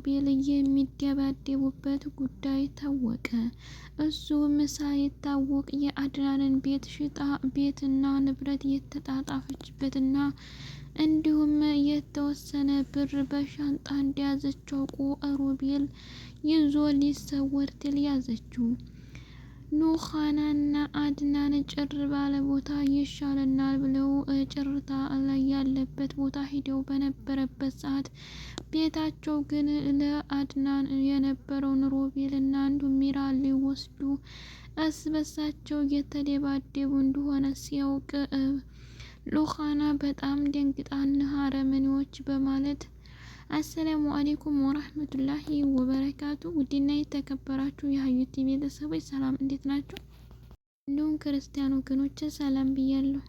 ሮቤል የሚደባደቡበት ጉዳይ ታወቀ። እሱም ሳይታወቅ የአድናንን ቤት ሽጣ ቤትና ንብረት የተጣጣፈችበትና እንዲሁም የተወሰነ ብር በሻንጣ እንደያዘች አውቆ ሮቤል ይዞ ሊሰወር ትል ያዘችው። ኑሃናና አድናን ጭር ባለ ቦታ ይሻለናል ብለው ጭርታ ላይ ያለበት ቦታ ሂደው በነበረበት ሰዓት ቤታቸው ግን ለአድናን የነበረውን ሮቤልና እንዲሁም ሚራ ሊወስዱ በሳቸው እየተደባደቡ እንደሆነ ሲያውቅ ኑሃና በጣም ደንግጣና አረመኔዎች በማለት አሰላሙ አለይኩም ወራህመቱላሂ ወበረካቱ። ውድና የተከበራችሁ የሀዩቲ ቤተሰቦች ሰላም እንዴት ናችሁ? እንዲሁም ክርስቲያን ወገኖች ሰላም ብያለሁ።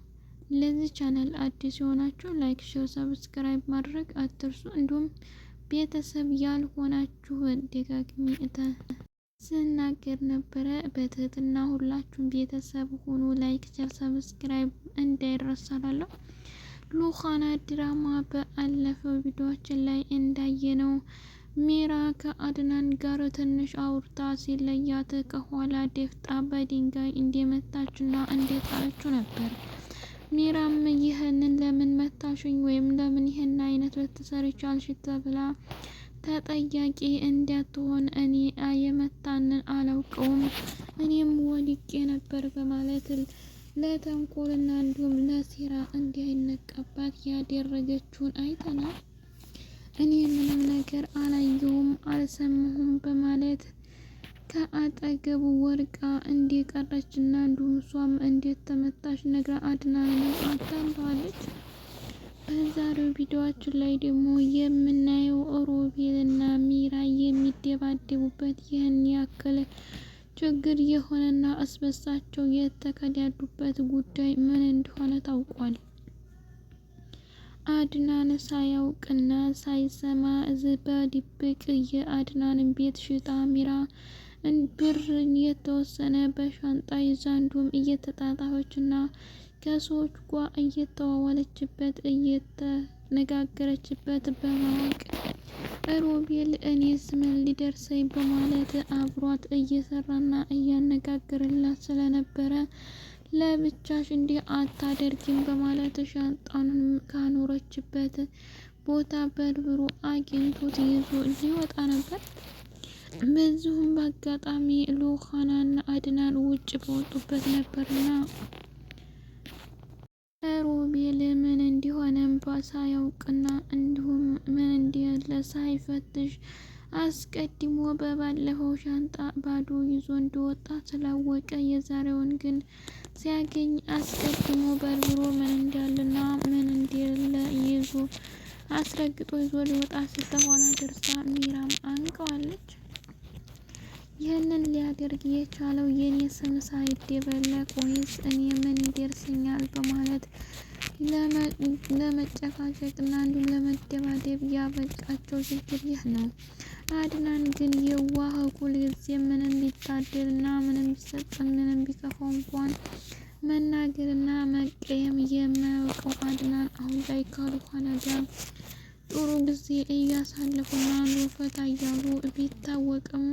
ለዚህ ቻናል አዲስ የሆናችሁ ላይክ፣ ሼር፣ ሰብስክራይብ ማድረግ አትርሱ። እንዲሁም ቤተሰብ ያልሆናችሁ ደጋግሜ ስናገር ነበረ። በትህትና ሁላችሁም ቤተሰብ ሆኑ። ላይክ፣ ሼር፣ ሰብስክራይብ እንዳይረሳላለሁ። ኑሃና ድራማ በአለፈው ቪዲዮችን ላይ እንዳየነው ሚራ ከአድናን ጋር ትንሽ አውርታ ሲለያት ከኋላ ደፍጣ በድንጋይ እንደመታችና እንደጣለችው ነበር። ሚራም ይህንን ለምን መታሽኝ ወይም ለምን ይህን አይነት ልትሰሪ ቻልሽ ተብላ ተጠያቂ እንዳትሆን እኔ የመታንን አላውቀውም እኔም ወድቄ ነበር በማለት ለተንኮልና እንዲሁም ለሴራ እንዳይነቃባት ያደረገችውን አይተናል። እኔ ምንም ነገር አላየሁም አልሰማሁም በማለት ከአጠገቡ ወርቃ እንደቀረችና እንዲሁም እሷም እንዴት ተመታሽ ነግራ አድናንን አታለዋለች። በዛሬው ቪዲዮአችን ላይ ደግሞ የምናየው ሮቤልና ሚራ የሚደባደቡበት ይህን ያክል ችግር የሆነና እስበሳቸው የተከዳዱበት ጉዳይ ምን እንደሆነ ታውቋል። አድናን ሳያውቅና ሳይሰማ በድብቅ የአድናንን ቤት ሽጣ ሚራ ብር የተወሰነ በሻንጣ ይዛ እንዲሁም እየተጣጣፈችና ከሰዎች ጋር እየተዋዋለችበት እየተነጋገረችበት በማወቅ ሮቤል እኔስ ምን ሊደርሰኝ በማለት አብሯት እየሰራና እያነጋገረላት ስለነበረ ለብቻሽ እንዲህ አታደርጊም በማለት ሻንጣውን ካኖረችበት ቦታ በርብሮ አግኝቶት ይዞ ሊወጣ ነበር። በዚሁም በአጋጣሚ ኑሃናና አድናን ውጭ በወጡበት ነበርና ሮቤል ምን እንዲሆነም ሳያውቅና እንዲሁም ምን እንዲያለ ሳይፈትሽ አስቀድሞ በባለፈው ሻንጣ ባዶ ይዞ እንደወጣ ስላወቀ የዛሬውን ግን ሲያገኝ አስቀድሞ በርብሮ ምን እንዳለና ምን እንደሌለ ይዞ አስረግጦ ይዞ ሊወጣ ስለሆነ ደርሳ ሚራም አንቀዋለች። ይህንን ሊያደርግ የቻለው የኔ ስም ሳይደበለቅ ወይስ እኔ ምን ይደርሰኛል በማለት ለመጨቃጨቅና እንዲሁም ለመደባደብ ያበቃቸው ችግር ይህ ነው። አድናን ግን የዋህ ሁልጊዜ ምንም ቢታደልና ምንም ቢሰጥ ምንም ቢከፋው እንኳን መናገርና መቀየም የማያውቀው አድናን አሁን ላይ ከኑሃና ጋር ጥሩ ጊዜ እያሳለፉና ፈታ እያሉ ቢታወቅም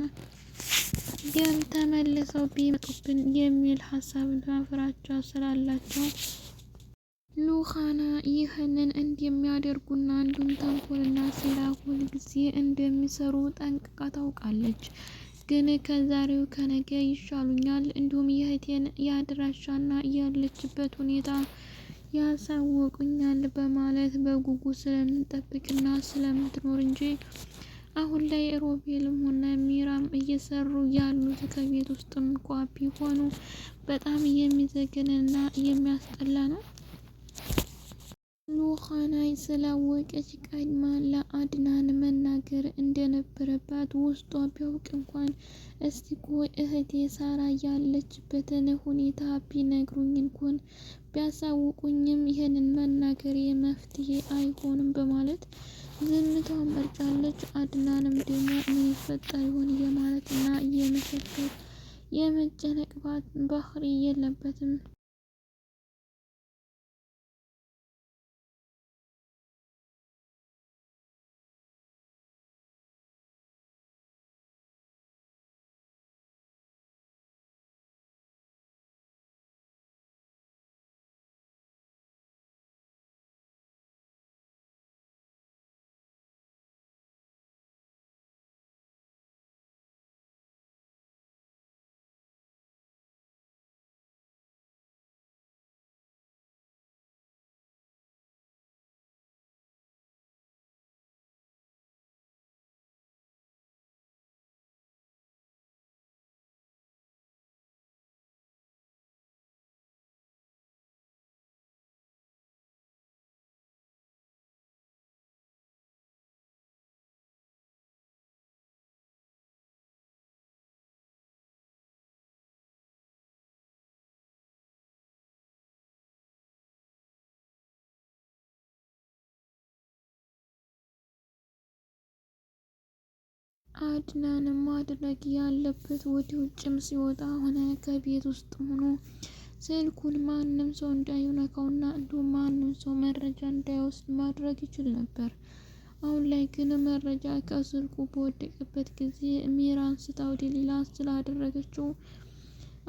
ግን ተመልሰው ቢመጡብን የሚል ሀሳብና ፍራቻ ስላላቸው ኑሃና ይህንን እንደሚያደርጉና እንዲሁም ተንኮልና ሴራ ሁልጊዜ እንደሚሰሩ ጠንቅቃ ታውቃለች። ግን ከዛሬው ከነገ ይሻሉኛል እንዲሁም የእህቴን የአድራሻና ያለችበት ሁኔታ ያሳወቁኛል በማለት በጉጉት ስለምንጠብቅና ስለምትኖር እንጂ አሁን ላይ ሮቤልም ሆነ ሚራም እየሰሩ ያሉት ከቤት ውስጥም እንኳ ቢሆኑ በጣም የሚዘገንና የሚያስጠላ ነው። ኑሃና ስላወቀች ቀድማ ለአድናን መናገር እንደነበረባት ውስጧ ቢያውቅ እንኳን እስቲ ቆይ እህቴ ሳራ ያለችበትን ሁኔታ ቢነግሩኝ እንኳን ቢያሳውቁኝም ይህንን መናገር መፍትሄ አይሆንም በማለት ዝምታውን መርጫለች። አድናንም ደግሞ ምን ይፈጠር ይሆን የማለትና የመሸከር የመጨነቅ ባህሪ የለበትም። አድናን ማድረግ ያለበት ወደ ውጭም ሲወጣ ሆነ ከቤት ውስጥ ሆኖ ስልኩን ማንም ሰው እንዳይነካውና እንዲሁም ማንም ሰው መረጃ እንዳይወስድ ማድረግ ይችል ነበር። አሁን ላይ ግን መረጃ ከስልኩ በወደቀበት ጊዜ ሚራ አንስታ ወደ ሌላ ስላደረገችው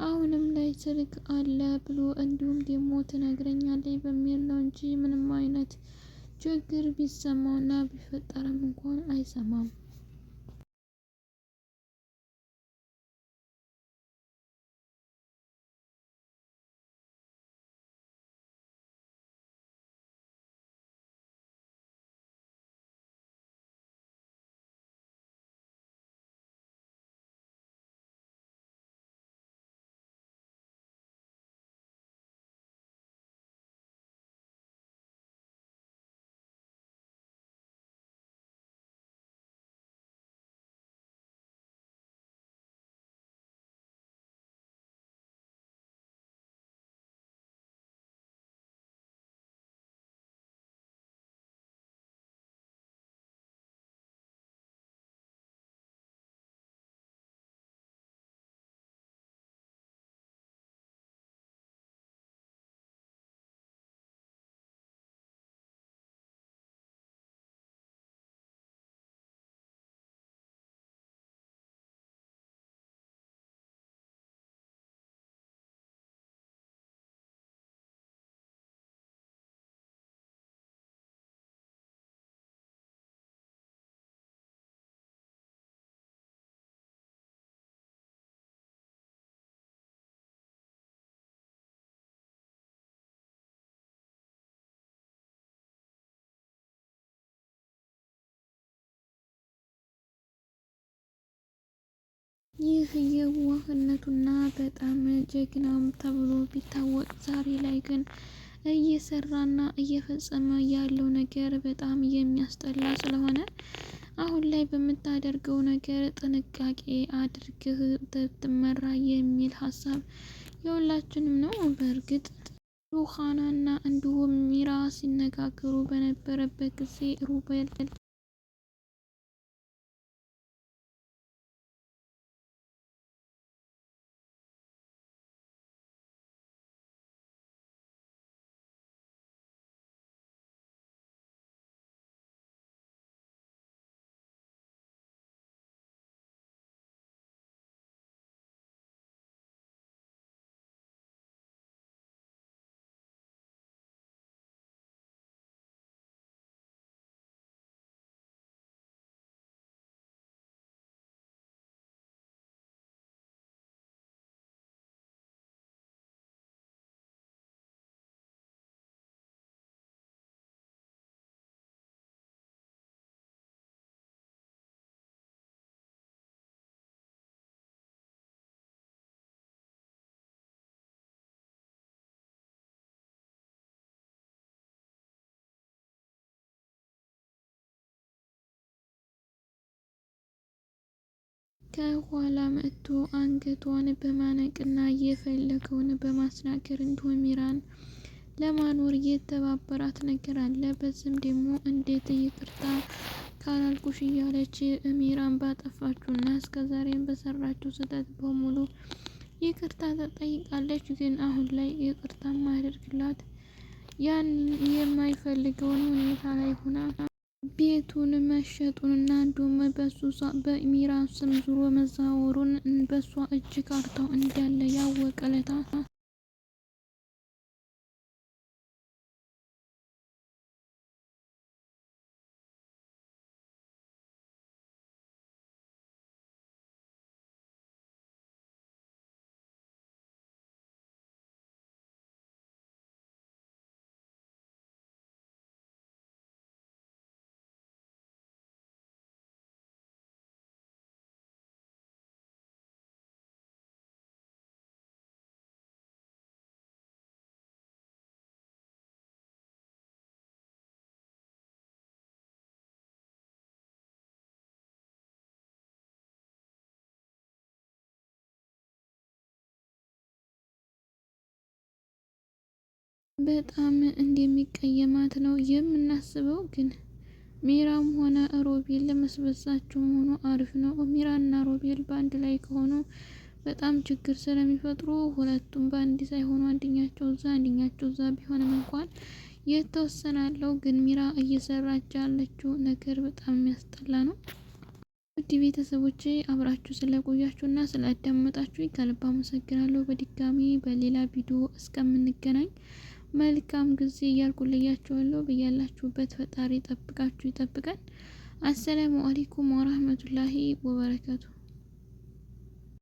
አሁንም ላይ ስልክ አለ ብሎ እንዲሁም ደግሞ ትነግረኛለች በሚል ነው እንጂ ምንም አይነት ችግር ቢሰማውና ቢፈጠርም እንኳን አይሰማም። ይህ የዋህነቱና በጣም ጀግናም ተብሎ ቢታወቅ ዛሬ ላይ ግን እየሰራና እየፈጸመ ያለው ነገር በጣም የሚያስጠላ ስለሆነ አሁን ላይ በምታደርገው ነገር ጥንቃቄ አድርገህ ብትመራ የሚል ሀሳብ የሁላችንም ነው። በእርግጥ ሩሃናና እንዲሁም ሚራ ሲነጋገሩ በነበረበት ጊዜ ሩቤል ከኋላ መጥቶ አንገቷን በማነቅና የፈለገውን በማስናገር እንዲሁም ሚራን ለማኖር የተባበራት ነገር አለ። በዚህም ደግሞ እንዴት ይቅርታ ካላልኩሽ እያለች ሚራን ባጠፋችውና እስከዛሬም በሰራችው ስህተት በሙሉ ይቅርታ ተጠይቃለች። ግን አሁን ላይ ይቅርታ ማያደርግላት ያን የማይፈልገውን ሁኔታ ላይ ሆና ቤቱን መሸጡንና እንዲሁም በሚራ ስም ዙሮ መዛወሩን በሷ እጅ ካርታው እንዳለ ያወቀለታ በጣም እንደሚቀየማት ነው የምናስበው። ግን ሚራም ሆነ ሮቤል ለመስበሳቸው ሆኖ አሪፍ ነው። ሚራና ሮቤል በአንድ ላይ ከሆኑ በጣም ችግር ስለሚፈጥሩ ሁለቱም በአንድ ሳይሆኑ አንደኛቸው እዛ አንደኛቸው እዛ ቢሆንም እንኳን የተወሰናለው ግን ሚራ እየሰራች ያለችው ነገር በጣም የሚያስጠላ ነው። ውድ ቤተሰቦቼ አብራችሁ ስለቆያችሁና ስላዳመጣችሁ ከልብ አመሰግናለሁ። በድጋሚ በሌላ ቪዲዮ እስከምንገናኝ መልካም ጊዜ እያልኩልያችኋለሁ። በያላችሁበት ፈጣሪ ጠብቃችሁ ይጠብቀን። አሰላሙ አለይኩም ወራህመቱላሂ ወበረካቱ።